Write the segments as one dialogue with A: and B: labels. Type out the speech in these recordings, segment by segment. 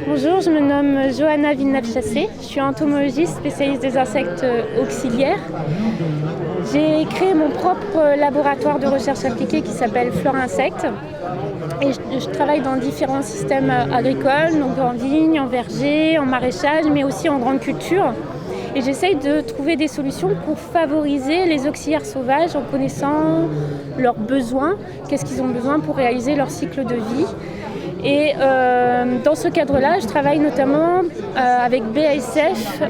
A: Bonjour, je me nomme Johanna Villeneuve-Chassé. Je suis entomologiste spécialiste des insectes auxiliaires. J'ai créé mon propre laboratoire de recherche appliquée qui s'appelle Flore Insectes. Et je travaille dans différents systèmes agricoles, donc en vigne, en verger, en maraîchage, mais aussi en grande culture. Et j'essaye de trouver des solutions pour favoriser les auxiliaires sauvages en connaissant leurs besoins, qu'est-ce qu'ils ont besoin pour réaliser leur cycle de vie. Et dans ce cadre-là, je travaille notamment avec BASF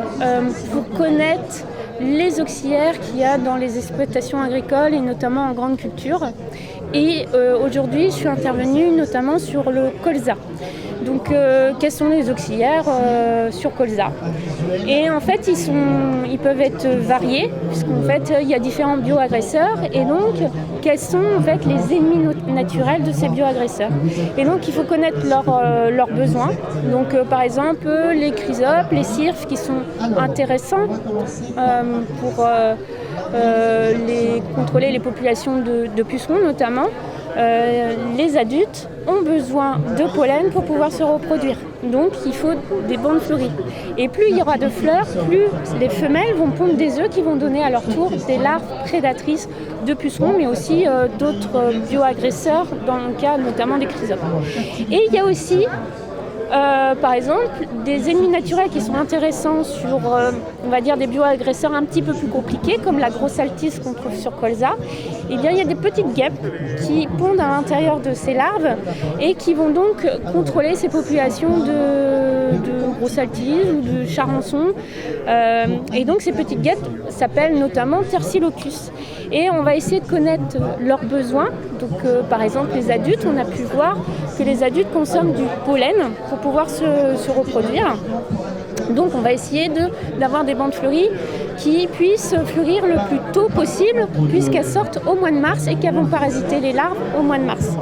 A: pour connaître les auxiliaires qu'il y a dans les exploitations agricoles et notamment en grande culture. Et aujourd'hui, je suis intervenue notamment sur le colza. Donc, quels sont les auxiliaires sur colza? Et en fait, ils peuvent être variés, puisqu'en fait, il y a différents bioagresseurs. Et donc, quels sont en fait les ennemis naturels de ces bioagresseurs? Et donc, il faut connaître leurs besoins. Donc, par exemple, les chrysopes, les cirfes, qui sont intéressants pour contrôler les populations de pucerons notamment. Les adultes ont besoin de pollen pour pouvoir se reproduire. Donc il faut des bandes fleuries. Et plus il y aura de fleurs, plus les femelles vont pondre des œufs qui vont donner à leur tour des larves prédatrices de pucerons, mais aussi d'autres bioagresseurs, dans le cas notamment des chrysopes. Et il y a aussi par exemple, des ennemis naturels qui sont intéressants sur, on va dire, des bioagresseurs un petit peu plus compliqués, comme la grosse altisse qu'on trouve sur colza. Eh bien, il y a des petites guêpes qui pondent à l'intérieur de ces larves et qui vont donc contrôler ces populations de grosse altisse ou de charançon. Et donc, ces petites guêpes s'appellent notamment Tersilochus. Et on va essayer de connaître leurs besoins. Donc, par exemple, les adultes, on a pu voir que les adultes consomment du pollen pour pouvoir se reproduire. Donc on va essayer d'avoir des bandes fleuries qui puissent fleurir le plus tôt possible puisqu'elles sortent au mois de mars et qu'elles vont parasiter les larves au mois de mars.